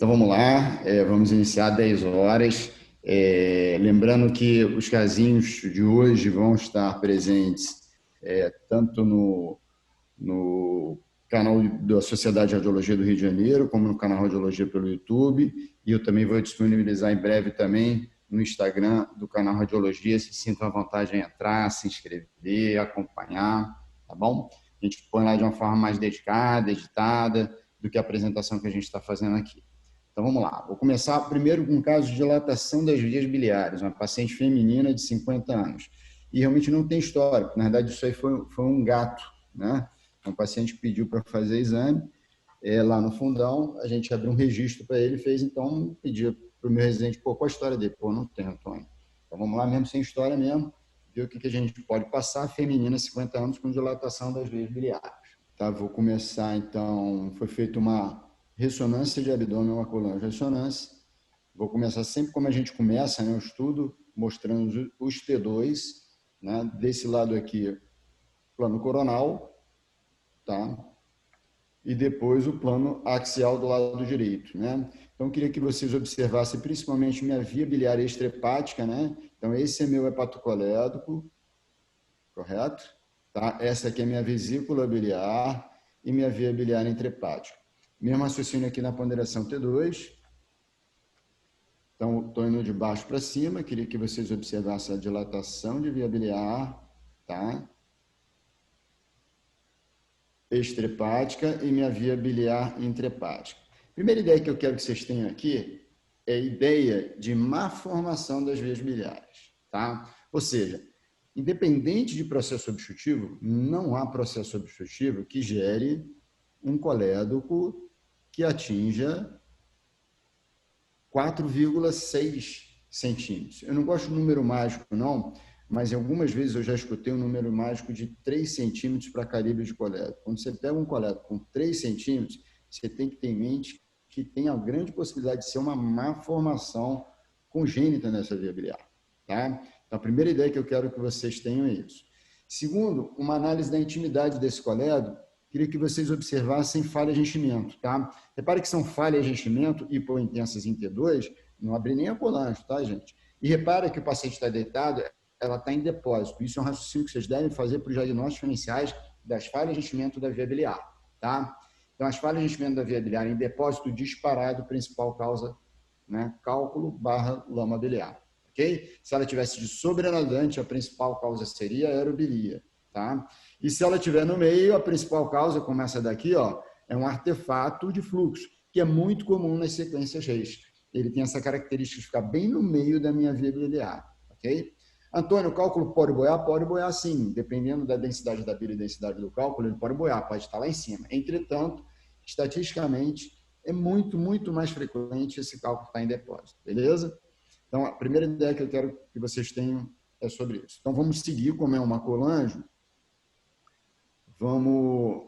Então vamos lá, vamos iniciar 10 horas. Lembrando que os casinhos de hoje vão estar presentes tanto no canal da Sociedade de Radiologia do Rio de Janeiro, como no canal Radiologia pelo YouTube, e eu também vou disponibilizar em breve também no Instagram do canal Radiologia. Se sintam à vontade em entrar, se inscrever, acompanhar, tá bom? A gente põe lá de uma forma mais dedicada, editada, do que a apresentação que a gente está fazendo aqui. Então, vamos lá. Vou começar primeiro com um caso de dilatação das vias biliares, uma paciente feminina de 50 anos. E realmente não tem história, porque, na verdade, isso aí foi um gato, né? Um paciente pediu para fazer exame lá no fundão, a gente abriu um registro para ele, fez, então, pediu para o meu residente, qual a história dele? Não tem, Antônio. Então, vamos lá mesmo, sem história mesmo, ver o que a gente pode passar. Feminina, 50 anos, com dilatação das vias biliares. Tá, vou começar, então, foi feita uma ressonância de abdômen, uma colangio-ressonância. Vou começar sempre como a gente começa, né, o estudo, mostrando os T2, né, desse lado aqui, plano coronal, tá? E depois o plano axial do lado direito, né? Então, eu queria que vocês observassem principalmente minha via biliar extrahepática, né? Então, esse é meu hepatocolédoco, correto? Tá? Essa aqui é minha vesícula biliar e minha via biliar intrahepática. Mesmo raciocínio aqui na ponderação T2. Então, estou indo de baixo para cima. Queria que vocês observassem a dilatação de via biliar, tá? Extrahepática e minha via biliar intrahepática. Primeira ideia que eu quero que vocês tenham aqui é a ideia de má formação das vias biliares, tá? Ou seja, independente de processo obstrutivo, não há processo obstrutivo que gere um colédoco que atinja 4,6 centímetros. Eu não gosto do número mágico, não, mas algumas vezes eu já escutei um número mágico de 3 centímetros para calibre de colédoco. Quando você pega um colédoco com 3 centímetros, você tem que ter em mente que tem a grande possibilidade de ser uma má formação congênita nessa via biliar, tá? Então, a primeira ideia que eu quero que vocês tenham é isso. Segundo, uma análise da intimidade desse colédoco, queria que vocês observassem falhas de enchimento, tá? Repare que são falhas de enchimento hipointensas em T2, não abri nem a colangio, tá, gente? E repara que o paciente está deitado, ela está em depósito. Isso é um raciocínio que vocês devem fazer para os diagnósticos iniciais das falhas de enchimento da via biliar, tá? Então, as falhas de enchimento da via biliar em depósito disparado, principal causa, né, cálculo/lama biliar, ok? Se ela tivesse de sobrenadante, a principal causa seria a aerobilia, tá? E se ela estiver no meio, a principal causa, como essa daqui, ó, é um artefato de fluxo, que é muito comum nas sequências Reis. Ele tem essa característica de ficar bem no meio da minha via biliar, ok? Antônio, o cálculo pode boiar? Pode boiar sim, dependendo da densidade da bile e densidade do cálculo, ele pode boiar, pode estar lá em cima. Entretanto, estatisticamente, é muito, muito mais frequente esse cálculo estar em depósito, beleza? Então, a primeira ideia que eu quero que vocês tenham é sobre isso. Então, vamos seguir, como é uma colangio, vamos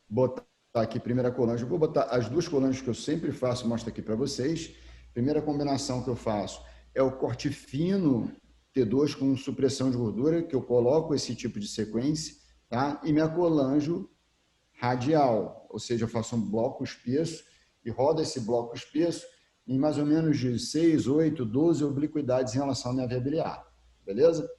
botar aqui primeira colangio. Vou botar as duas colângias que eu sempre faço, mostro aqui para vocês. Primeira combinação que eu faço é o corte fino T2 com supressão de gordura, que eu coloco esse tipo de sequência, tá? E minha colangio radial, ou seja, eu faço um bloco espesso e rodo esse bloco espesso em mais ou menos de 6, 8, 12 obliquidades em relação à minha via biliar, beleza?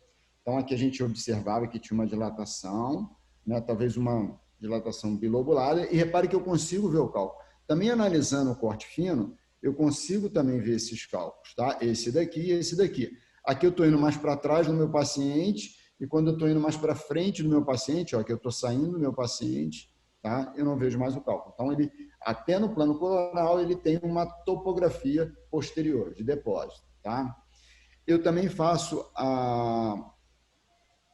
Então, aqui a gente observava que tinha uma dilatação, né, talvez uma dilatação bilobulada, e repare que eu consigo ver o cálculo. Também analisando o corte fino, eu consigo também ver esses cálculos, tá? Esse daqui e esse daqui. Aqui eu estou indo mais para trás do meu paciente, e quando eu estou indo mais para frente do meu paciente, ó, que eu estou saindo do meu paciente, tá? Eu não vejo mais o cálculo. Então, ele, até no plano coronal, ele tem uma topografia posterior de depósito, tá? Eu também faço a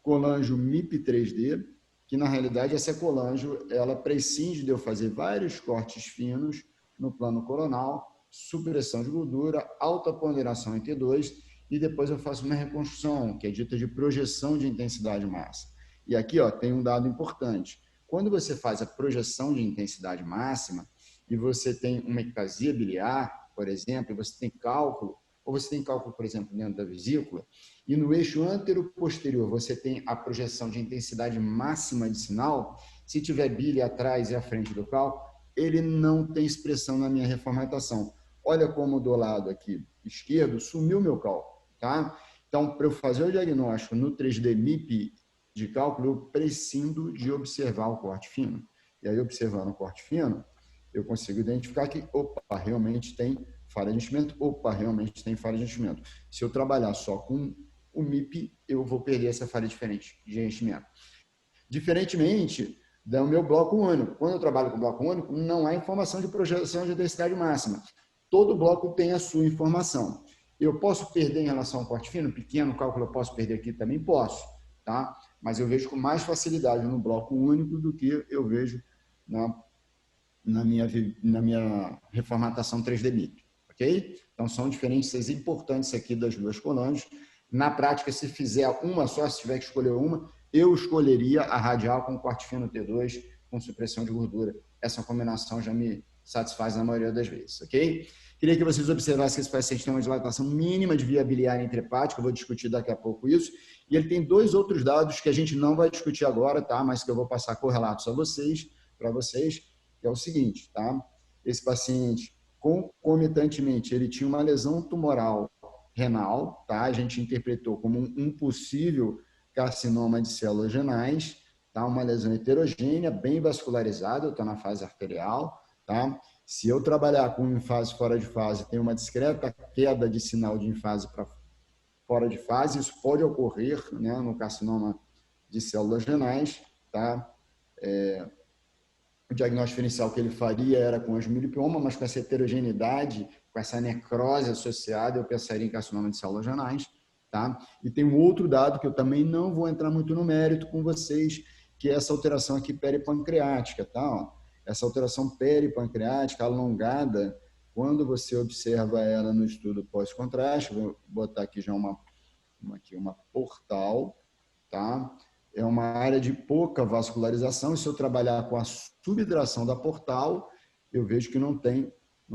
colangio MIP 3D, que na realidade essa colangio, ela prescinde de eu fazer vários cortes finos no plano coronal, supressão de gordura, alta ponderação em T2, e depois eu faço uma reconstrução, que é dita de projeção de intensidade massa. E aqui ó, tem um dado importante. Quando você faz a projeção de intensidade máxima e você tem uma ectasia biliar, por exemplo, e você tem cálculo, ou você tem cálculo, por exemplo, dentro da vesícula, e no eixo antero-posterior você tem a projeção de intensidade máxima de sinal, se tiver bile atrás e à frente do cálculo, ele não tem expressão na minha reformatação. Olha como do lado aqui esquerdo sumiu meu cálculo, tá? Então, para eu fazer o diagnóstico no 3D MIP de cálculo, eu prescindo de observar o corte fino. E aí, observando o corte fino, eu consigo identificar que, opa, realmente tem falha de enchimento, opa, realmente tem falha de enchimento. Se eu trabalhar só com o MIP, eu vou perder essa falha diferente de enchimento. Diferentemente do meu bloco único. Quando eu trabalho com bloco único, não há informação de projeção de densidade máxima. Todo bloco tem a sua informação. Eu posso perder em relação ao corte fino? Pequeno cálculo eu posso perder aqui? Também posso, tá? Mas eu vejo com mais facilidade no bloco único do que eu vejo na minha reformatação 3D MIP, ok? Então, são diferenças importantes aqui das duas colônias. Na prática, se fizer uma só, se tiver que escolher uma, eu escolheria a radial com corte fino T2, com supressão de gordura. Essa combinação já me satisfaz na maioria das vezes, ok? Queria que vocês observassem que esse paciente tem uma dilatação mínima de via biliar intrahepática, eu vou discutir daqui a pouco isso, e ele tem dois outros dados que a gente não vai discutir agora, tá? Mas que eu vou passar correlatos a vocês, para vocês, que é o seguinte, tá? Esse paciente, concomitantemente, ele tinha uma lesão tumoral renal, tá? A gente interpretou como um possível carcinoma de células renais, tá? Uma lesão heterogênea, bem vascularizada, eu estou na fase arterial, tá? Se eu trabalhar com ênfase fora de fase, tem uma discreta queda de sinal de ênfase para fora de fase, isso pode ocorrer, né, no carcinoma de células renais, tá? O diagnóstico inicial que ele faria era com angiomelipioma, mas com essa heterogeneidade, com essa necrose associada, eu pensaria em carcinoma de células renais, tá? E tem um outro dado que eu também não vou entrar muito no mérito com vocês, que é essa alteração aqui peripancreática, tá? Essa alteração peripancreática alongada, quando você observa ela no estudo pós-contraste, vou botar aqui já uma portal, tá? É uma área de pouca vascularização, e se eu trabalhar com a subtração da portal, eu vejo que não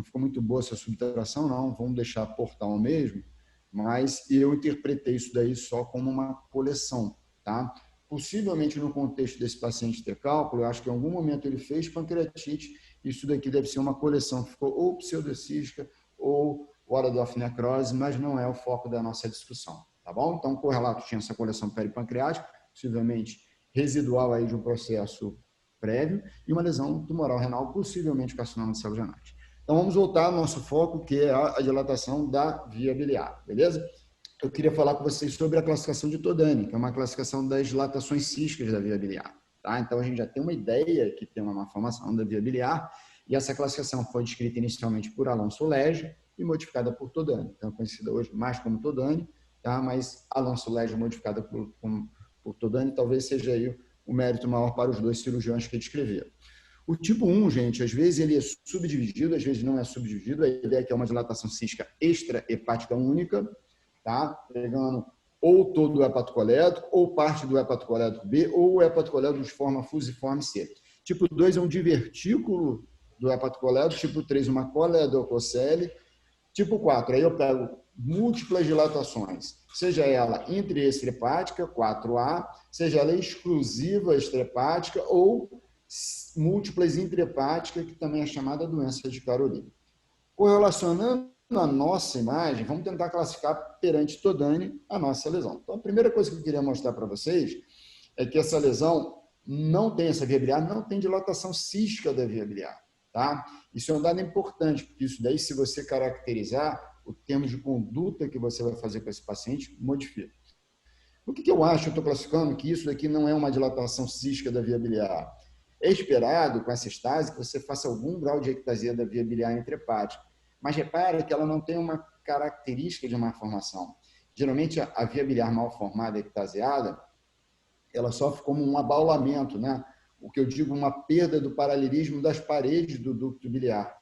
ficou muito boa essa subtração, não, vamos deixar a portal mesmo, mas eu interpretei isso daí só como uma coleção, tá? Possivelmente no contexto desse paciente ter cálculo, eu acho que em algum momento ele fez pancreatite, isso daqui deve ser uma coleção que ficou ou pseudocística ou Waldorf necrose, mas não é o foco da nossa discussão, tá bom? Então, o correlato tinha essa coleção peripancreática, possivelmente residual aí de um processo prévio, e uma lesão tumoral renal, possivelmente carcinoma de células renais. Então, vamos voltar ao nosso foco, que é a dilatação da via biliar, beleza? Eu queria falar com vocês sobre a classificação de Todani, que é uma classificação das dilatações císticas da via biliar, tá? Então, a gente já tem uma ideia que tem uma malformação da via biliar, e essa classificação foi descrita inicialmente por Alonso Legge e modificada por Todani. Então, é conhecida hoje mais como Todani, tá? Mas Alonso Legge modificada por Todani talvez seja aí o mérito maior para os dois cirurgiões que descreveram. O tipo 1, gente, às vezes ele é subdividido, às vezes não é subdividido. A ideia é que é uma dilatação cística extrahepática única, tá? Pegando ou todo o hepatocolédrico, ou parte do hepatocolédrico B, ou o hepatocolédrico de forma fusiforme C. Tipo 2 é um divertículo do hepatocolédrico, tipo 3 uma coledococele, tipo 4, aí eu pego múltiplas dilatações, seja ela intraextrahepática, 4A, seja ela exclusiva extrahepática ou múltiplas intrahepáticas, que também é chamada doença de Carolina. Correlacionando a nossa imagem, vamos tentar classificar perante Todani a nossa lesão. Então, a primeira coisa que eu queria mostrar para vocês é que essa lesão não tem essa via biliar, não tem dilatação cística da via biliar, tá? Isso é um dado importante, porque isso daí, se você caracterizar o termo de conduta que você vai fazer com esse paciente, modifica. O que eu acho, eu estou classificando que isso daqui não é uma dilatação cística da via biliar. É esperado, com essa estase, que você faça algum grau de ectasia da via biliar intrahepática. Mas repare que ela não tem uma característica de malformação. Geralmente, a via biliar mal formada, ectasiada, ela sofre como um abaulamento, né? O que eu digo, uma perda do paralelismo das paredes do ducto biliar.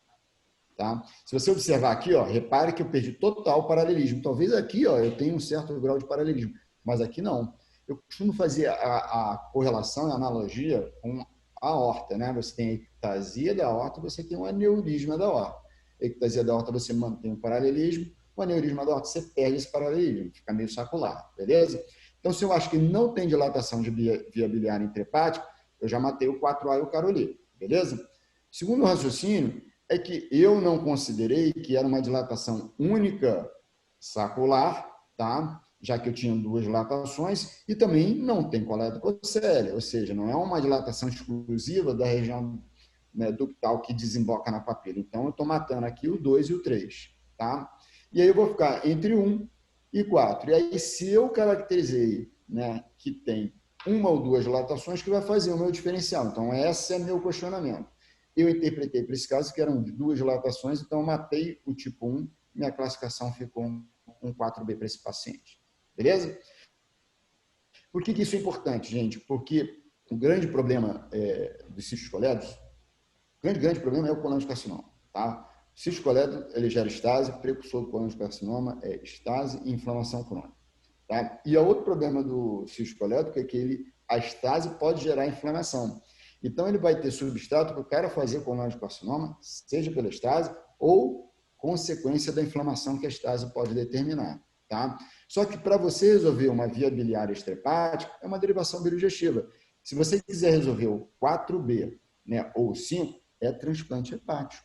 Tá? Se você observar aqui, ó, repare que eu perdi total paralelismo. Talvez aqui, ó, eu tenha um certo grau de paralelismo, mas aqui não. Eu costumo fazer a correlação, a analogia com a aorta, né? Você tem a ectasia da aorta, você tem um aneurisma da aorta. A ectasia da aorta você mantém o paralelismo, o aneurisma da aorta você perde esse paralelismo, fica meio sacular, beleza? Então, se eu acho que não tem dilatação de via biliar intrahepática, eu já matei o 4A e o Caroli, beleza? Segundo raciocínio, é que eu não considerei que era uma dilatação única sacular, tá? Já que eu tinha duas dilatações, e também não tem coleta cocélia, ou seja, não é uma dilatação exclusiva da região, né, ductal que desemboca na papila. Então, eu estou matando aqui o 2 e o 3, tá? E aí eu vou ficar entre 1 e 4. E aí, se eu caracterizei, né, que tem uma ou duas dilatações, que vai fazer o meu diferencial. Então, esse é meu questionamento. Eu interpretei para esse caso que eram duas dilatações, então eu matei o tipo 1, minha classificação ficou um 4B para esse paciente. Beleza? Por que isso é importante, gente? Porque o grande problema dos cistos colédocos, o grande problema é o colangiocarcinoma, tá? O cisto colédoco, ele gera estase, precursor do colangiocarcinoma é estase e inflamação crônica, tá? E o outro problema do cisto colédoco é que a estase pode gerar inflamação. Então, ele vai ter substrato para o cara fazer colangiocarcinoma, seja pela estase ou consequência da inflamação que a estase pode determinar, tá? Só que para você resolver uma via biliar extrahepática, é uma derivação bilidigestiva. Se você quiser resolver o 4B, né, ou o 5, é transplante hepático,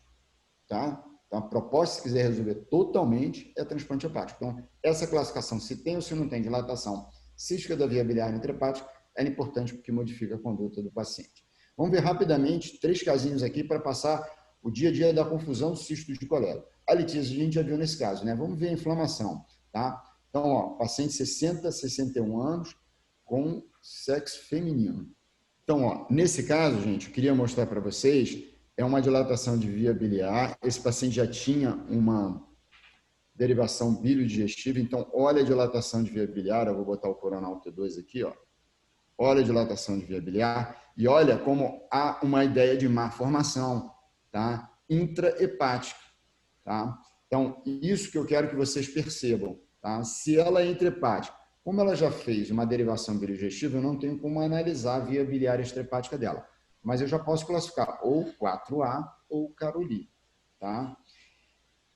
tá? Então, a proposta, se quiser resolver totalmente, é transplante hepático. Então, essa classificação, se tem ou se não tem dilatação cística da via biliar intrahepática, é importante porque modifica a conduta do paciente. Vamos ver rapidamente 3 casinhos aqui para passar o dia a dia da confusão do cisto de colédoco. A litíase a gente já viu nesse caso, né? Vamos ver a inflamação, tá? Então, ó, paciente 60, 61 anos com sexo feminino. Então, ó, nesse caso, gente, eu queria mostrar para vocês, é uma dilatação de via biliar. Esse paciente já tinha uma derivação biliodigestiva, então olha a dilatação de via biliar, eu vou botar o coronal T2 aqui, ó. Olha a dilatação de via biliar e olha como há uma ideia de má formação, tá? Intrahepática, tá? Então, isso que eu quero que vocês percebam, tá? Se ela é intrahepática, como ela já fez uma derivação biliodigestiva, eu não tenho como analisar a via biliar extrahepática dela, mas eu já posso classificar ou 4A ou Caroli, tá?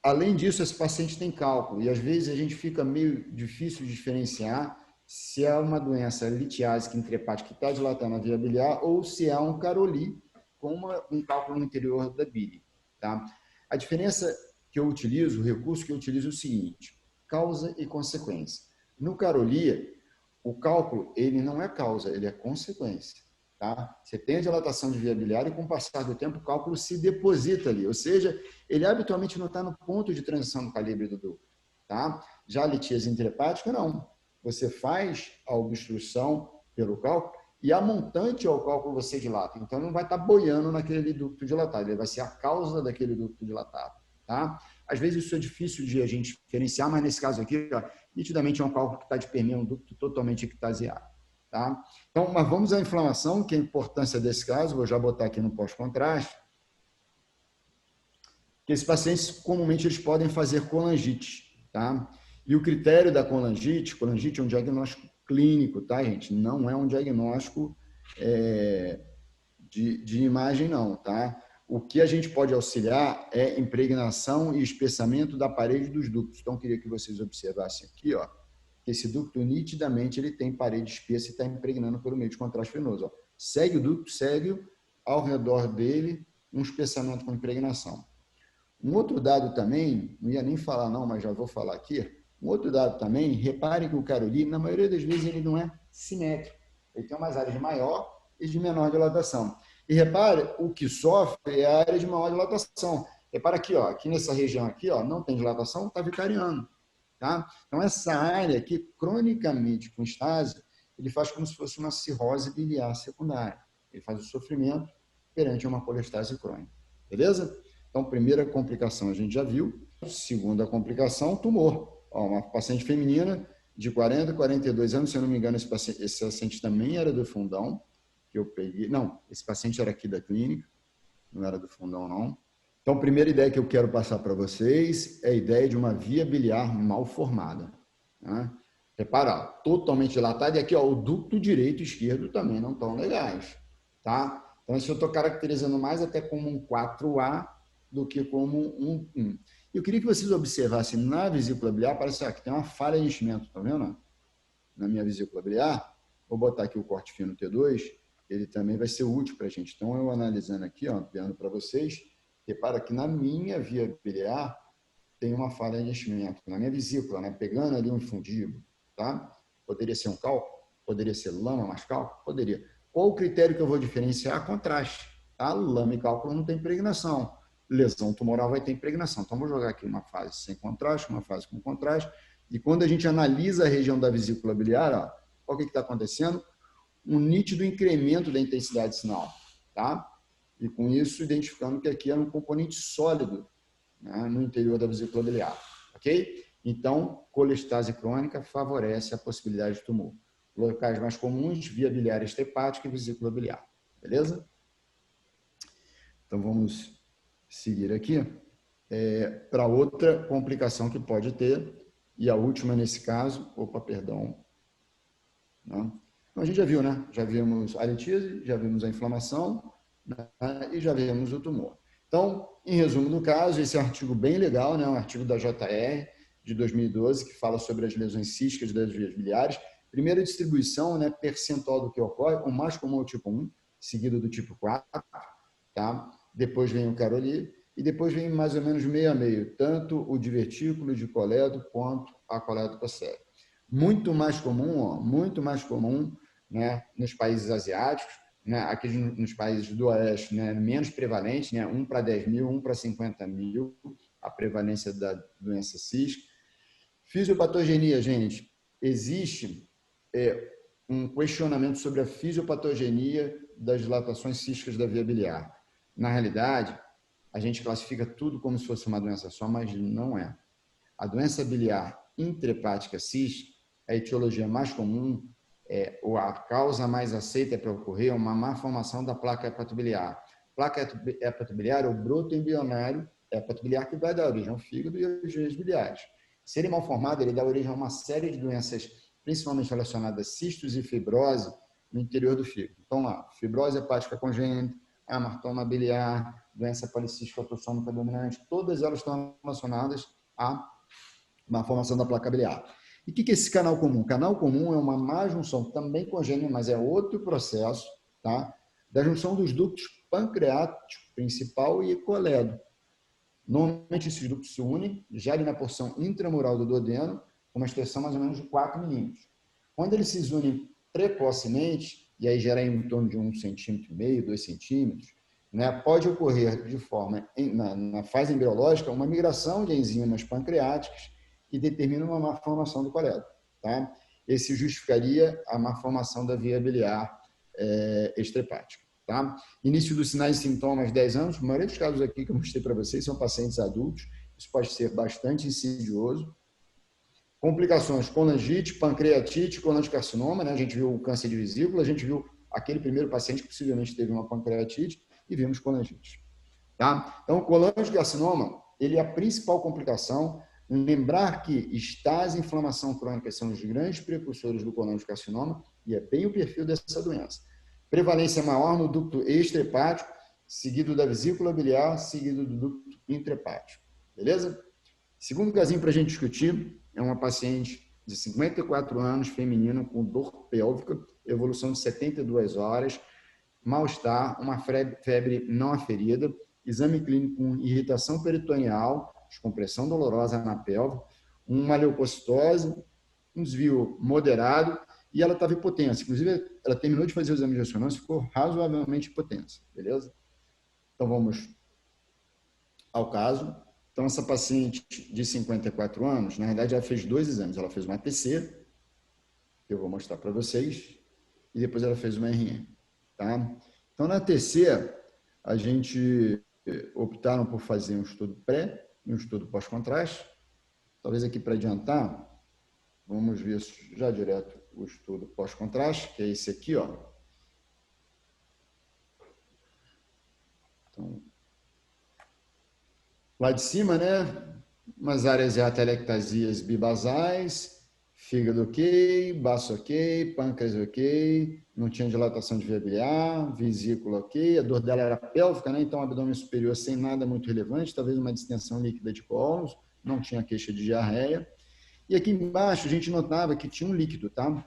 Além disso, esse paciente tem cálculo e às vezes a gente fica meio difícil de diferenciar se é uma doença litiásica intrahepática que está dilatando a via biliar ou se é um Caroli com um cálculo no interior da bile, tá? A diferença que eu utilizo, o recurso que eu utilizo é o seguinte: causa e consequência. No Caroli, o cálculo ele não é causa, ele é consequência. Tá? Você tem a dilatação de via biliar e, com o passar do tempo, o cálculo se deposita ali, ou seja, ele habitualmente não está no ponto de transição do calibre do ducto. Tá? Já a litíase intrahepática, não. Você faz a obstrução pelo cálculo e a montante ao cálculo você dilata. Então, não vai estar boiando naquele ducto dilatado, ele vai ser a causa daquele ducto dilatado. Tá? Às vezes isso é difícil de a gente diferenciar, mas nesse caso aqui, ó, nitidamente é um cálculo que está de permeio, um ducto totalmente ectasiado. Tá? Então, mas vamos à inflamação, que é a importância desse caso, vou já botar aqui no pós-contraste, que esses pacientes, comumente, eles podem fazer colangite, tá? E o critério da colangite é um diagnóstico clínico, tá, gente? Não é um diagnóstico de imagem, não, tá? O que a gente pode auxiliar é impregnação e espessamento da parede dos ductos. Então, eu queria que vocês observassem aqui, ó, esse ducto nitidamente ele tem parede espessa e está impregnando pelo meio de contraste venoso. Ó. Segue o ducto, segue ao redor dele um espessamento com impregnação. Um outro dado também, não ia nem falar não, mas já vou falar aqui. Um outro dado também, repare que o Caroli, na maioria das vezes, ele não é simétrico. Ele tem umas áreas de maior e de menor dilatação. E repare, o que sofre é a área de maior dilatação. Repara aqui, ó, aqui nessa região aqui, ó, não tem dilatação, está vicariando. Tá? Então, essa área aqui, cronicamente com estase, ele faz como se fosse uma cirrose biliar secundária. Ele faz o sofrimento perante uma colestase crônica. Beleza? Então, primeira complicação a gente já viu. Segunda complicação, tumor. Ó, uma paciente feminina de 40, 42 anos, se eu não me engano, esse paciente também era do fundão, que eu peguei. Não, esse paciente era aqui da clínica, não era do fundão, não. Então, a primeira ideia que eu quero passar para vocês é a ideia de uma via biliar mal formada. Né? Repara, totalmente dilatada. E aqui, ó, o ducto direito e esquerdo também não estão legais. Tá? Então, isso eu estou caracterizando mais até como um 4A do que como um 1. Eu queria que vocês observassem na vesícula biliar, parece que tem uma falha de enchimento, tá vendo? Na minha vesícula biliar, vou botar aqui o corte fino T2, ele também vai ser útil para a gente. Então, eu analisando aqui, ó, ampliando para vocês, repara que na minha via biliar tem uma falha de enchimento, na minha vesícula, né? Pegando ali um infundíbulo, tá? Poderia ser um cálculo, poderia ser lama mais cálculo, poderia. Qual o critério que eu vou diferenciar? Contraste, tá? Lama e cálculo não tem impregnação. Lesão tumoral vai ter impregnação. Então, vou jogar aqui uma fase sem contraste, uma fase com contraste, e quando a gente analisa a região da vesícula biliar, ó, olha o que está acontecendo? Um nítido incremento da intensidade sinal, tá? E com isso, identificando que aqui era um componente sólido, né, no interior da vesícula biliar, ok? Então, colestase crônica favorece a possibilidade de tumor. Locais mais comuns, via biliar extrahepática e vesícula biliar, beleza? Então, vamos seguir aqui para outra complicação que pode ter, e a última nesse caso, né? Então, a gente já viu, né? Já vimos a litíase, já vimos a inflamação, né? E já vimos o tumor. Então, em resumo do caso, esse é um artigo bem legal, né? Um artigo da JR de 2012 que fala sobre as lesões císticas das vias biliares. Primeira distribuição, né? Percentual do que ocorre, o mais comum é o tipo 1, seguido do tipo 4, tá? Depois vem o Caroli e depois vem mais ou menos meio a meio, tanto o divertículo de Coledo quanto a coledococele. Muito mais comum, ó, muito mais comum, né? Nos países asiáticos, né, aqui nos países do Oeste, né, menos prevalente, né, 1 para 10 mil, 1 para 50 mil, a prevalência da doença cística. Fisiopatogenia, gente, existe um questionamento sobre a fisiopatogenia das dilatações císticas da via biliar. Na realidade, a gente classifica tudo como se fosse uma doença só, mas não é. A doença biliar intrahepática cística, a etiologia mais comum, ou a causa mais aceita para ocorrer é uma má formação da placa hepatobiliar. Placa hepatobiliar é o broto embrionário hepatobiliar que vai dar origem ao fígado e às vias biliares. Se ele é mal formado, ele dá origem a uma série de doenças, principalmente relacionadas a cistos e fibrose no interior do fígado. Então, lá, fibrose hepática congênita, amartoma biliar, doença policística autossômica dominante, todas elas estão relacionadas a uma formação da placa biliar. E o que é esse canal comum? Canal comum é uma má junção, também congênita, mas é outro processo, tá? Da junção dos ductos pancreático principal e coledo. Normalmente, esses ductos se unem já ali na porção intramural do duodeno, com uma extensão mais ou menos de 4 milímetros. Quando eles se unem precocemente, e aí gera em torno de 1,5 cm, 2 centímetros, né, pode ocorrer de forma, na fase embriológica, uma migração de enzimas pancreáticas que determina uma malformação do coledo. Tá? Esse justificaria a malformação da via biliar extrahepática. Tá? Início dos sinais e sintomas, 10 anos. A maioria dos casos aqui que eu mostrei para vocês são pacientes adultos. Isso pode ser bastante insidioso. Complicações, colangite, pancreatite, colangiocarcinoma, né? A gente viu o câncer de vesícula, a gente viu aquele primeiro paciente que possivelmente teve uma pancreatite e vimos colangite. Tá? Então, o colangiocarcinoma, ele é a principal complicação. Lembrar que estase e inflamação crônica são os grandes precursores do colangiocarcinoma e é bem o perfil dessa doença. Prevalência maior no ducto extrahepático, seguido da vesícula biliar, seguido do ducto intrahepático. Beleza? Segundo casinho para a gente discutir é uma paciente de 54 anos, feminina, com dor pélvica, evolução de 72 horas, mal-estar, uma febre não aferida, exame clínico com irritação peritoneal, descompressão dolorosa na pelve, uma leucocitose, um desvio moderado, e ela estava hipotensa. Inclusive, ela terminou de fazer o exame de ressonância e ficou razoavelmente hipotensa, beleza? Então, vamos ao caso. Então, essa paciente de 54 anos, na verdade, ela fez 2 exames. Ela fez uma ATC, que eu vou mostrar para vocês, e depois ela fez uma RN. Tá? Então, na ATC, a gente optaram por fazer um estudo pré e um estudo pós-contraste. Talvez aqui para adiantar, vamos ver já direto o estudo pós-contraste, que é esse aqui, ó. Então, lá de cima, né? Umas áreas de atelectasias bibasais, fígado ok, baço ok, pâncreas ok, não tinha dilatação de via biliar, vesícula ok, a dor dela era pélvica, né? Então abdômen superior sem nada muito relevante, talvez uma distensão líquida de cólons, não tinha queixa de diarreia. E aqui embaixo a gente notava que tinha um líquido, tá?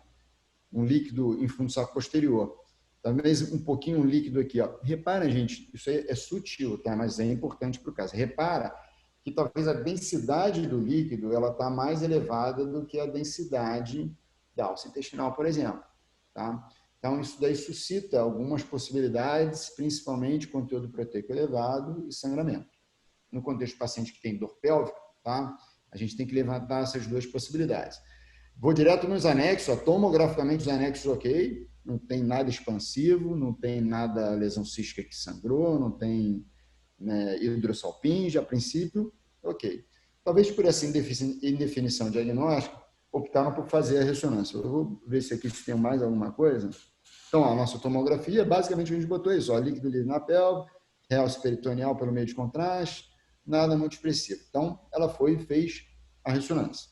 Um líquido em fundo saco posterior. talvez um pouquinho líquido aqui, ó. Repara, gente, isso aí é sutil, tá? Mas é importante para o caso. Repara que talvez a densidade do líquido ela está mais elevada do que a densidade da alça intestinal, por exemplo, tá? Então, isso daí suscita algumas possibilidades, principalmente conteúdo proteico elevado e sangramento. No contexto de paciente que tem dor pélvica, tá? A gente tem que levantar essas duas possibilidades. Vou direto nos anexos, ó, tomograficamente os anexos ok, não tem nada expansivo, não tem nada lesão cística que sangrou, não tem, né, hidrossalpinge, a princípio, ok. Talvez por essa indefinição diagnóstica, optaram por fazer a ressonância. Eu vou ver se aqui tem mais alguma coisa. Então, a nossa tomografia, basicamente a gente botou isso, ó, líquido livre na pelve, realce peritoneal pelo meio de contraste, nada muito expressivo. Então, ela foi e fez a ressonância.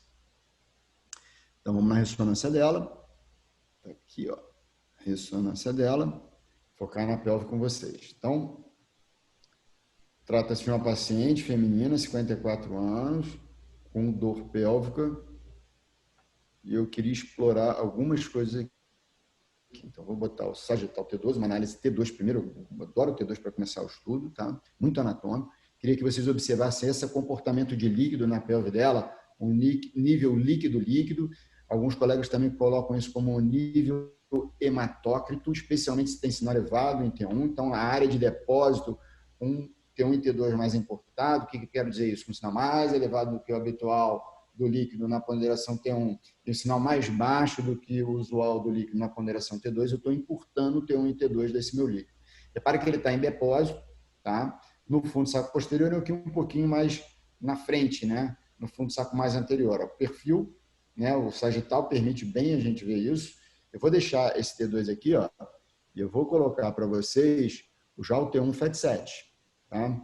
Então, vamos na ressonância dela. Tá aqui, ó, ressonância dela. Focar na pelve com vocês. Então, trata-se de uma paciente feminina, 54 anos, com dor pélvica. E eu queria explorar algumas coisas aqui. Então, vou botar o sagital T12, uma análise T2 primeiro. Eu adoro o T2 para começar o estudo, tá? Muito anatômico. Queria que vocês observassem esse comportamento de líquido na pelve dela, um nível líquido-líquido. Alguns colegas também colocam isso como um nível hematócrito, especialmente se tem sinal elevado em T1. Então, a área de depósito, um T1 e T2 mais importado. O que eu quero dizer isso? Um sinal mais elevado do que o habitual do líquido na ponderação T1 e um sinal mais baixo do que o usual do líquido na ponderação T2, eu estou encurtando o T1 e T2 desse meu líquido. Repare que ele está em depósito, tá? No fundo do saco posterior e aqui um pouquinho mais na frente, né? No fundo do saco mais anterior. O perfil, né? O sagital permite bem a gente ver isso. Eu vou deixar esse T2 aqui, ó, e eu vou colocar para vocês já o T1 FAT7, tá?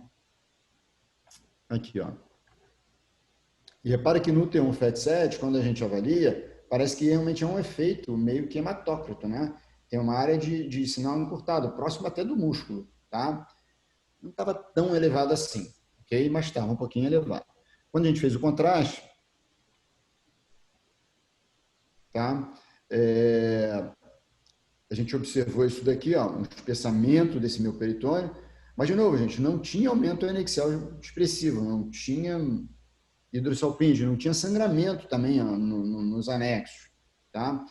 Aqui, ó. E repara que no T1 FAT7, quando a gente avalia, parece que realmente é um efeito meio que hematócrito, né? Tem uma área de sinal encurtado, próximo até do músculo, tá? Não estava tão elevado assim, ok? Mas estava um pouquinho elevado. Quando a gente fez o contraste, tá? A gente observou isso daqui, ó, um espessamento desse meu peritônio, mas, de novo, gente, não tinha aumento anexial expressivo, não tinha hidrossalpinge, não tinha sangramento também, ó, nos anexos, tá?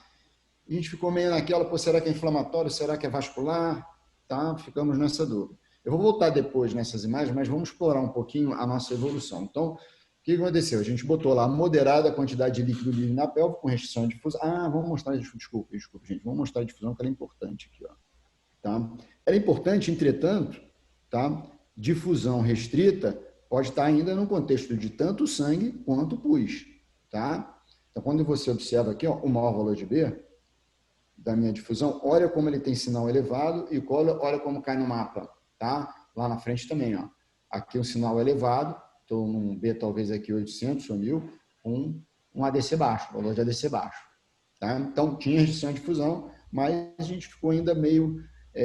E a gente ficou meio naquela, pô, será que é inflamatório, será que é vascular, tá? Ficamos nessa dúvida. Eu vou voltar depois nessas imagens, mas vamos explorar um pouquinho a nossa evolução. Então, o que aconteceu? A gente botou lá moderada quantidade de líquido livre na pelve com restrição de difusão. Ah, vamos mostrar, desculpa, gente, vamos mostrar a difusão, que ela é importante aqui, ó. Tá? Ela é importante, entretanto, tá? Difusão restrita pode estar ainda no contexto de tanto sangue quanto pus, tá? Então, quando você observa aqui, ó, o maior valor de B da minha difusão, olha como ele tem sinal elevado e olha como cai no mapa, tá? Lá na frente também, ó. Aqui o sinal elevado, estou num B talvez aqui 800 ou 1000, um ADC baixo, valor de ADC baixo, tá? Então, tinha restrição de difusão, mas a gente ficou ainda meio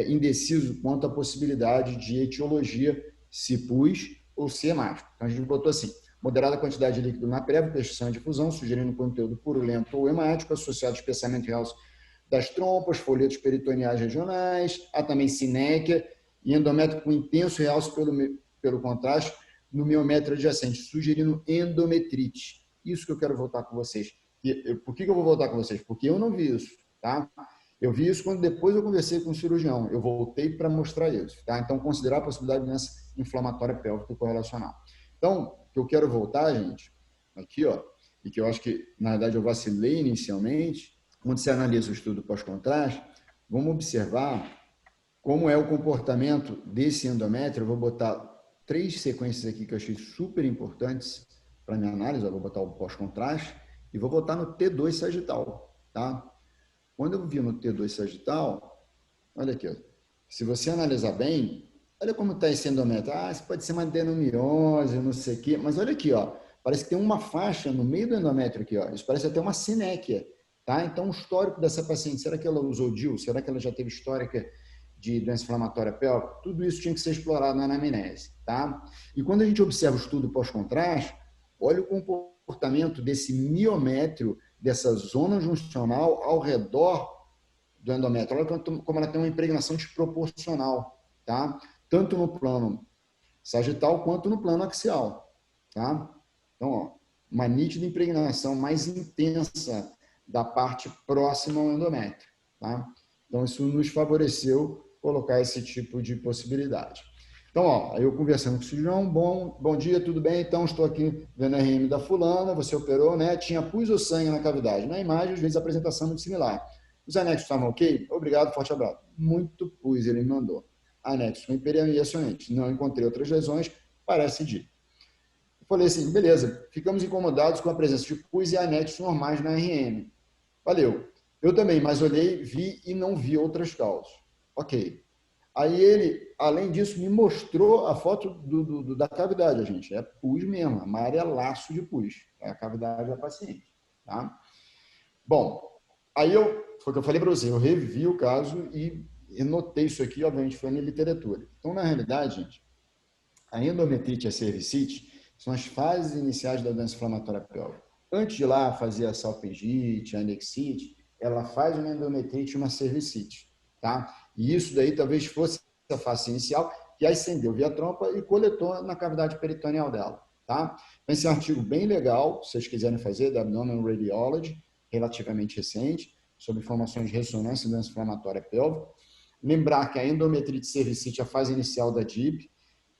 indeciso quanto à possibilidade de etiologia, se pus ou se hemático. Então, a gente botou assim, moderada quantidade de líquido na prévia, restrição de difusão, sugerindo conteúdo purulento ou hemático, associado ao espessamento real das trompas, folhetos peritoneais regionais, há também sinéquia e endométrio com intenso realce pelo contraste no miométrio adjacente, sugerindo endometrite. Isso que eu quero voltar com vocês. Por que eu vou voltar com vocês? Porque eu não vi isso, tá? Eu vi isso quando depois eu conversei com o cirurgião. Eu voltei para mostrar isso, tá? Então, considerar a possibilidade de doença inflamatória pélvica correlacional. Então, o que eu quero voltar, gente, aqui, ó, e que eu acho que, na verdade, eu vacilei inicialmente, quando você analisa o estudo pós-contraste, vamos observar como é o comportamento desse endométrio. Eu vou botar 3 sequências aqui que eu achei super importantes para minha análise. Eu vou botar o pós-contraste e vou botar no T2 sagital, tá? Quando eu vi no T2 sagital, olha aqui, ó, se você analisar bem, olha como está esse endométrio. Ah, isso pode ser uma adenomiose, não sei o quê, mas olha aqui, ó, parece que tem uma faixa no meio do endométrio aqui, ó. Isso parece até uma sinéquia, tá? Então, o histórico dessa paciente, será que ela usou DIU? Será que ela já teve histórica de doença inflamatória pélvica? Tudo isso tinha que ser explorado na anamnese, tá? E quando a gente observa o estudo pós-contraste, olha o comportamento desse miométrio, dessa zona juncional ao redor do endométrio. Olha como ela tem uma impregnação desproporcional, tá? Tanto no plano sagital quanto no plano axial, tá? Então, ó, uma nítida impregnação mais intensa da parte próxima ao endométrio, tá? Então, isso nos favoreceu colocar esse tipo de possibilidade. Então, ó, eu conversando com o cirurgião, bom dia, tudo bem? Então, estou aqui vendo a RM da fulana, você operou, né? Tinha pus ou sangue na cavidade? Na imagem, às vezes, a apresentação é muito similar. Os anexos estavam ok? Obrigado, forte abraço. Muito pus, ele me mandou. Anexo com hiperemia e acionante. Não encontrei outras lesões, parece de. Eu falei assim, beleza, ficamos incomodados com a presença de pus e anexos normais na RM. Valeu. Eu também, mas olhei, vi e não vi outras causas. Ok. Aí ele, além disso, me mostrou a foto da cavidade, gente. É pus mesmo, amarelaço de pus. É a cavidade da paciente. Tá? Bom, aí foi o que eu falei para você, eu revi o caso e notei isso aqui, obviamente, foi na literatura. Então, na realidade, gente, a endometrite e a cervicite são as fases iniciais da doença inflamatória pélvica. Antes de lá fazer a salpingite, a anexite, ela faz uma endometrite e uma cervicite, tá? E isso daí talvez fosse a fase inicial, que ascendeu via trompa e coletou na cavidade peritoneal dela, tá? Então, esse é um artigo bem legal, se vocês quiserem fazer, da Abdominal Radiology, relativamente recente, sobre informações de ressonância e doença inflamatória pélvica. Lembrar que a endometrite e cervicite é a fase inicial da DIP,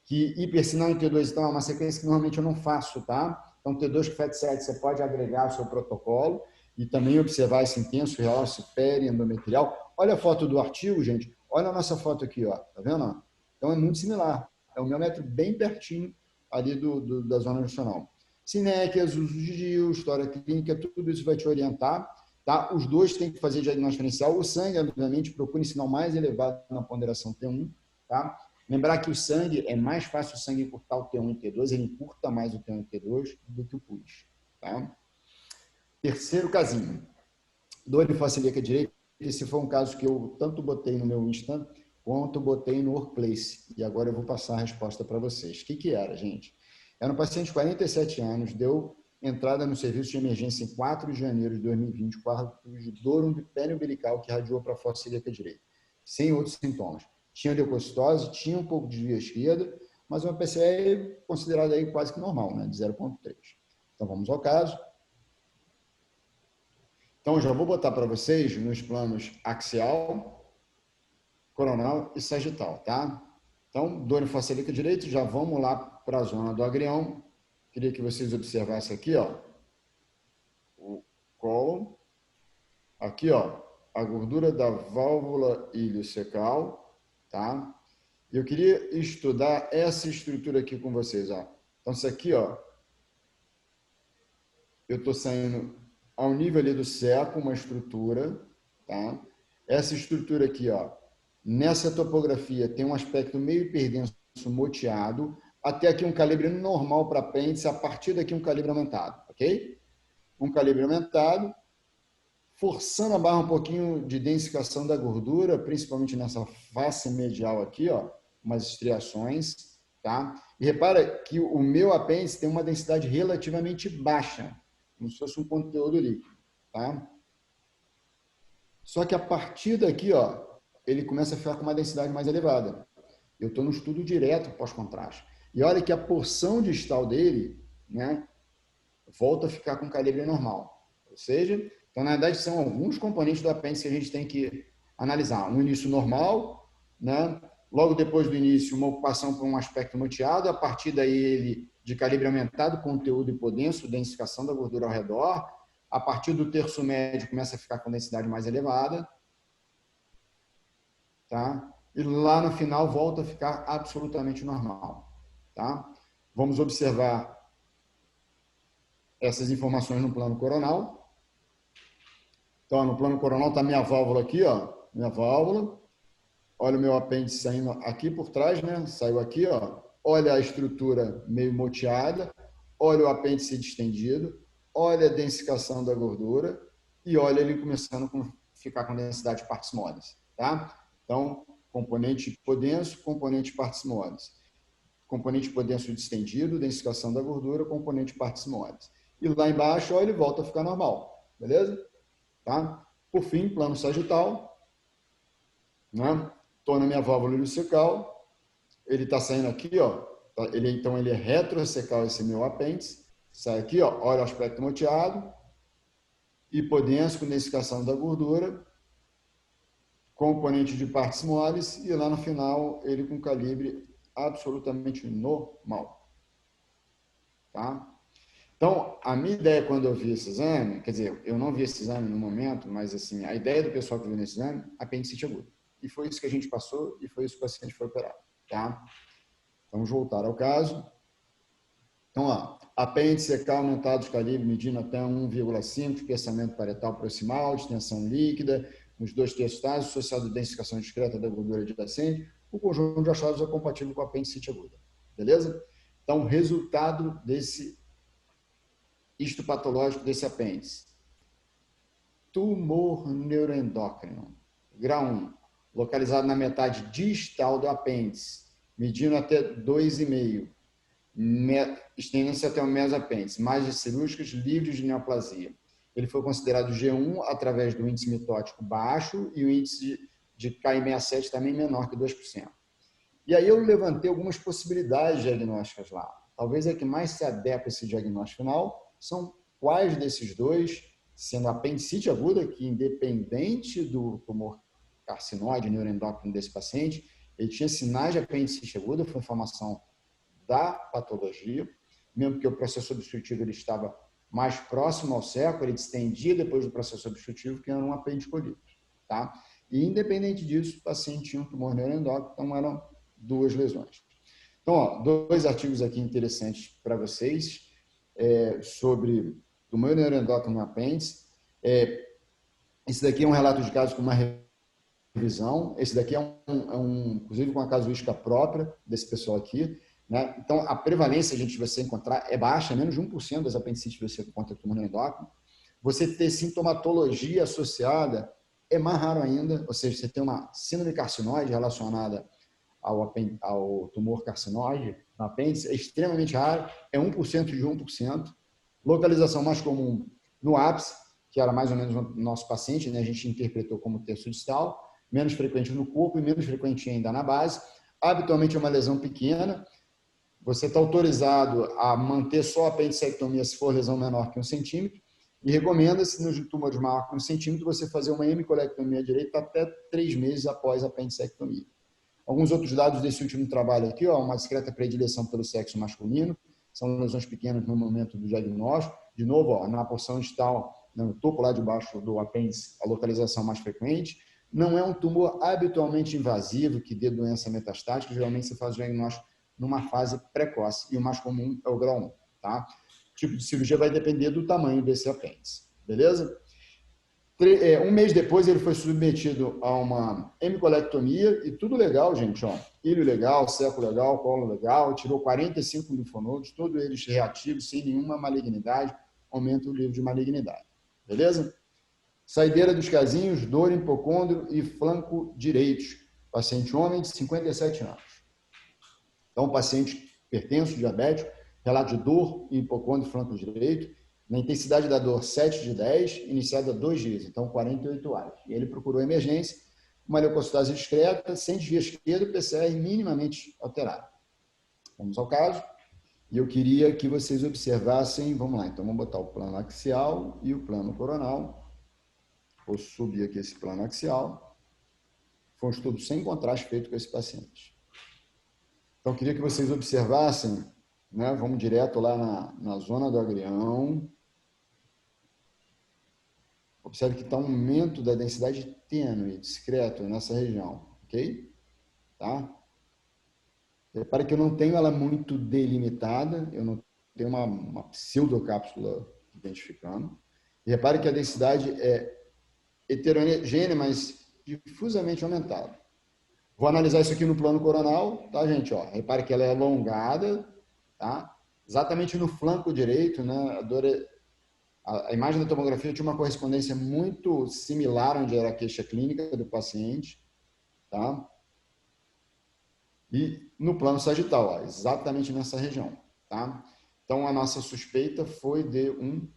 que hipersinal em T2, então, é uma sequência que normalmente eu não faço, tá? Então, T2 com FAT7 você pode agregar ao seu protocolo e também observar esse intenso realce periendometrial. Olha a foto do artigo, gente. Olha a nossa foto aqui, ó. Tá vendo? Então, é muito similar. É o miômetro bem pertinho ali da zona nacional. Sinéquias, uso de DIU, história clínica, tudo isso vai te orientar. Tá? Os dois têm que fazer diagnóstico diferencial. O sangue, obviamente, procure sinal mais elevado na ponderação T1, tá? Lembrar que o sangue, é mais fácil o sangue encurtar o T1 e o T2, ele encurta mais o T1 e o T2 do que o pus. Tá? Terceiro casinho, dor face celíaca direita. Esse foi um caso que eu tanto botei no meu Insta, quanto botei no Workplace. E agora eu vou passar a resposta para vocês. O que era, gente? Era um paciente de 47 anos, deu entrada no serviço de emergência em 4 de janeiro de 2020, quadro de dor periumbilical que radiou para a fossa celíaca direita, sem outros sintomas. Tinha leucocitose, tinha um pouco de desvio à esquerda, mas uma PCE considerada aí quase que normal, né, de 0,3. Então, vamos ao caso. Então, já vou botar para vocês nos planos axial, coronal e sagital, tá? Então, dor em fossa celíaca direita, já vamos lá para a zona do agrião. Queria que vocês observassem aqui, ó, o colo. Aqui, ó, a gordura da válvula iliocecal, tá? Eu queria estudar essa estrutura aqui com vocês, ó. Então, isso aqui, ó, eu estou saindo ao nível ali do seco, uma estrutura, tá? Essa estrutura aqui, ó, nessa topografia tem um aspecto meio hiperdenso moteado, até aqui um calibre normal para apêndice, a partir daqui um calibre aumentado, ok? Um calibre aumentado, forçando a barra um pouquinho de densificação da gordura, principalmente nessa face medial aqui, ó, umas estriações, tá? E repara que o meu apêndice tem uma densidade relativamente baixa, como se fosse um conteúdo líquido, tá? Só que a partir daqui, ó, ele começa a ficar com uma densidade mais elevada. Eu estou no estudo direto pós-contraste. E olha que a porção distal dele, né, volta a ficar com calibre normal. Ou seja, então, na verdade, são alguns componentes do apêndice que a gente tem que analisar. Um início normal, né? Logo depois do início, uma ocupação por um aspecto moteado, a partir daí ele de calibre aumentado, conteúdo hipodenso, densificação da gordura ao redor. A partir do terço médio, começa a ficar com densidade mais elevada. Tá? E lá no final, volta a ficar absolutamente normal. Tá? Vamos observar essas informações no plano coronal. Então, no plano coronal está minha válvula aqui, ó, minha válvula. Olha o meu apêndice saindo aqui por trás, né? Saiu aqui, ó. Olha a estrutura meio moteada, olha o apêndice distendido, olha a densificação da gordura e olha ele começando a ficar com densidade de partes moles, tá? Então, componente hipodenso, componente partes moles. Componente hipodenso distendido, densificação da gordura, componente partes moles. E lá embaixo, ó, ele volta a ficar normal, beleza? Tá? Por fim, plano sagital. né? Estou na minha válvula ileocecal, ele está saindo aqui, ó. Então, ele é retrocecal, esse meu apêndice. Sai aqui, ó, olha o aspecto moteado, hipodenso com densificação da gordura, componente de partes moles, e lá no final, ele com calibre absolutamente normal. Tá? Então, a minha ideia quando eu vi esse exame, quer dizer, eu não vi esse exame no momento, mas assim, a ideia do pessoal que viu nesse exame, apendicite aguda. E foi isso que a gente passou e foi isso que o paciente foi operado. Tá? Vamos voltar ao caso. Então, ó, apêndice secal aumentado de calibre medindo até 1,5, espessamento parietal proximal, distensão líquida, nos 2/3 estágios, associado à densificação discreta da gordura adjacente, o conjunto de achados é compatível com a apendicite aguda. Beleza? Então, resultado desse histopatológico desse apêndice. Tumor neuroendócrino. Grau 1, localizado na metade distal do apêndice, medindo até 2,5, estendendo-se até o mesapêndice, margens cirúrgicas livres de neoplasia. Ele foi considerado G1 através do índice mitótico baixo e o índice de Ki67 também menor que 2%. E aí eu levantei algumas possibilidades diagnósticas lá. Talvez a que mais se adequa a esse diagnóstico final são quais desses dois, sendo a apendicite aguda, que independente do tumor carcinóide neuroendócrino desse paciente, ele tinha sinais de apendicite aguda, foi informação da patologia, mesmo que o processo obstrutivo ele estava mais próximo ao cerco, ele distendia depois do processo obstrutivo, que era um apendicolite. Tá? E, independente disso, o paciente tinha um tumor neuroendócrino, então eram duas lesões. Então, ó, dois artigos aqui interessantes para vocês sobre tumor neuroendócrino no apêndice. Esse daqui é um relato de caso com uma revisão, esse daqui inclusive com a casuística própria desse pessoal aqui. Né? Então, a prevalência de você encontrar é baixa, menos de 1% das apendicites você encontra tumor neuroendócrino. Você ter sintomatologia associada é mais raro ainda, ou seja, você tem uma síndrome carcinoide relacionada ao tumor carcinoide no apêndice, é extremamente raro, é 1% de 1%. Localização mais comum no ápice, que era mais ou menos o nosso paciente, né? A gente interpretou como terço distal, menos frequente no corpo e menos frequente ainda na base. Habitualmente é uma lesão pequena. Você está autorizado a manter só a apendicectomia se for lesão menor que 1 centímetro, e recomenda-se, no tumor de maior que 1 centímetro, você fazer uma hemicolectomia direita até 3 meses após a apendicectomia. Alguns outros dados desse último trabalho aqui, ó, uma discreta predileção pelo sexo masculino, são lesões pequenas no momento do diagnóstico. De novo, ó, na porção distal, no topo lá de baixo do apêndice, a localização mais frequente. Não é um tumor habitualmente invasivo que dê doença metastática, geralmente você faz o diagnóstico numa fase precoce, e o mais comum é o grau 1. Tá? O tipo de cirurgia vai depender do tamanho desse apêndice. Beleza? 1 mês depois ele foi submetido a uma hemicolectomia e tudo legal, gente, ó. Ilho legal, seco legal, colo legal, tirou 45 linfonodos, todos eles reativos, sem nenhuma malignidade, aumenta o nível de malignidade. Beleza? Saideira dos casinhos, dor, hipocôndrio e flanco direitos. Paciente homem de 57 anos. Então, paciente hipertenso, diabético, relato de dor e hipocôndrio, flanco direito. Na intensidade da dor, 7 de 10, iniciada 2 dias, então 48 horas. E ele procurou emergência, uma leucocitose discreta, sem desvio esquerdo, PCR minimamente alterado. Vamos ao caso. E eu queria que vocês observassem, vamos lá, então vamos botar o plano axial e o plano coronal. Vou subir aqui esse plano axial. Foi um estudo sem contraste feito com esse paciente. Então, eu queria que vocês observassem, né? Vamos direto lá na zona do agrião. Observe que está um aumento da densidade tênue, discreto nessa região, ok? Tá? Repare que eu não tenho ela muito delimitada, eu não tenho uma pseudocápsula identificando. E repare que a densidade é heterogênea, mas difusamente aumentada. Vou analisar isso aqui no plano coronal, tá, gente? Ó, repare que ela é alongada, tá? Exatamente no flanco direito, né? A imagem da tomografia tinha uma correspondência muito similar onde era a queixa clínica do paciente, tá? E no plano sagital, ó, exatamente nessa região, tá? Então, a nossa suspeita foi de um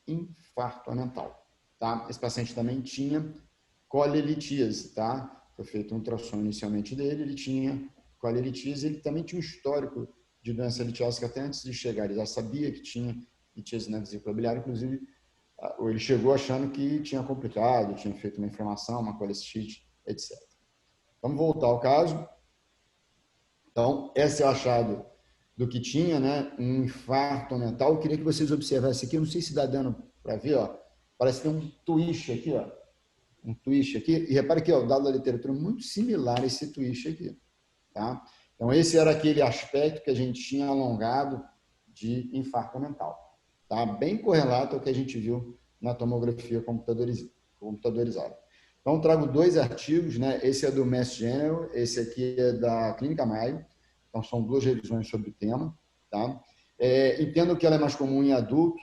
infarto mental, tá? Esse paciente também tinha colelitíase, tá? foi feito um ultrassom inicialmente dele, ele tinha coaliritíase, ele também tinha um histórico de doença litiósica até antes de chegar, ele já sabia que tinha litíase na vesícula biliar, inclusive ele chegou achando que tinha complicado, tinha feito uma inflamação, uma colecistite, etc. Vamos voltar ao caso. Então, esse é o achado do que tinha, né? Um infarto mental. Eu queria que vocês observassem aqui, eu não sei se dá dando para ver, ó, parece que tem um twist aqui, ó, um twist aqui, e repare que o dado da literatura é muito similar a esse twist aqui, tá? Então, esse era aquele aspecto que a gente tinha alongado de infarto mental, tá? Bem correlato ao que a gente viu na tomografia computadorizada. Então, trago 2 artigos, né? Esse é do Mass General, esse aqui é da Clínica Mayo. Então, são 2 revisões sobre o tema, tá? Entendo que ela é mais comum em adulto.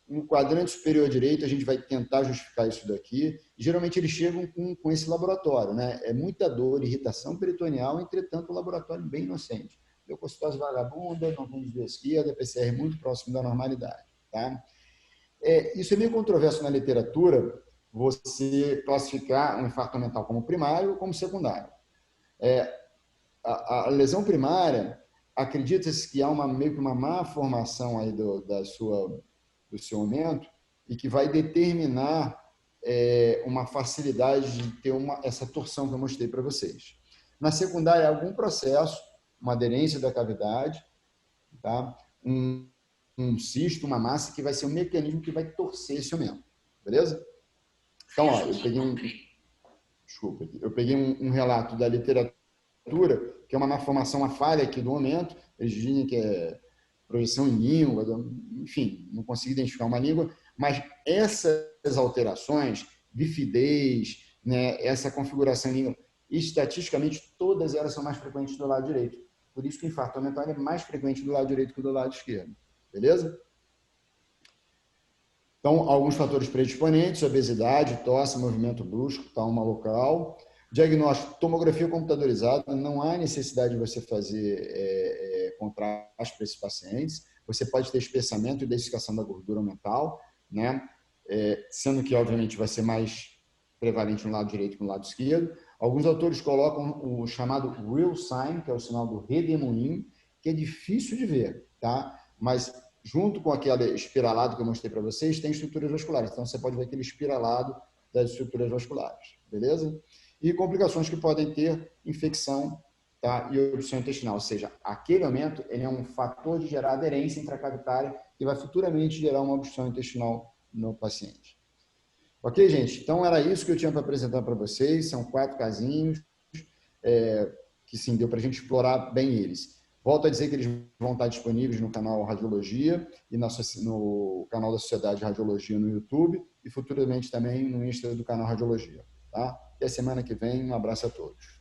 No quadrante superior direito, a gente vai tentar justificar isso daqui. Geralmente, eles chegam com esse laboratório, né? É muita dor, irritação peritoneal, entretanto, o laboratório bem inocente. Leucocitose vagabunda, não tem desvio à esquerda, PCR muito próximo da normalidade, tá? Isso é meio controverso na literatura, você classificar um infarto mental como primário ou como secundário. A lesão primária, acredita-se que há meio que uma má formação aí do seu aumento e que vai determinar uma facilidade de ter essa torção que eu mostrei para vocês. Na secundária, algum processo, uma aderência da cavidade, tá? Um cisto, uma massa, que vai ser um mecanismo que vai torcer esse aumento. Beleza? Então, ó, eu peguei um relato da literatura, que é uma malformação, uma falha aqui do aumento. Eles dizem que é projeção em língua, enfim, não consigo identificar uma língua, mas essas alterações, bifidez, né, essa configuração em língua, estatisticamente, todas elas são mais frequentes do lado direito. Por isso que o infarto mental é mais frequente do lado direito que do lado esquerdo. Beleza? Então, alguns fatores predisponentes: obesidade, tosse, movimento brusco, trauma local. Diagnóstico: tomografia computadorizada. Não há necessidade de você fazer contraste para esses pacientes. Você pode ter espessamento e desiccação da gordura mental, né? Sendo que, obviamente, vai ser mais prevalente no lado direito que no lado esquerdo. Alguns autores colocam o chamado real sign, que é o sinal do redemoinho, que é difícil de ver, tá? Mas junto com aquele espiralado que eu mostrei para vocês, tem estruturas vasculares. Então, você pode ver aquele espiralado das estruturas vasculares, beleza? E complicações que podem ter infecção, tá? E obstrução intestinal, ou seja, aquele aumento ele é um fator de gerar aderência intracavitária que vai futuramente gerar uma obstrução intestinal no paciente. Ok, gente? Então, era isso que eu tinha para apresentar para vocês. São 4 casinhos que sim, deu para a gente explorar bem eles. Volto a dizer que eles vão estar disponíveis no canal Radiologia e no canal da Sociedade de Radiologia no YouTube e futuramente também no Insta do canal Radiologia. Tá? E a semana que vem, um abraço a todos.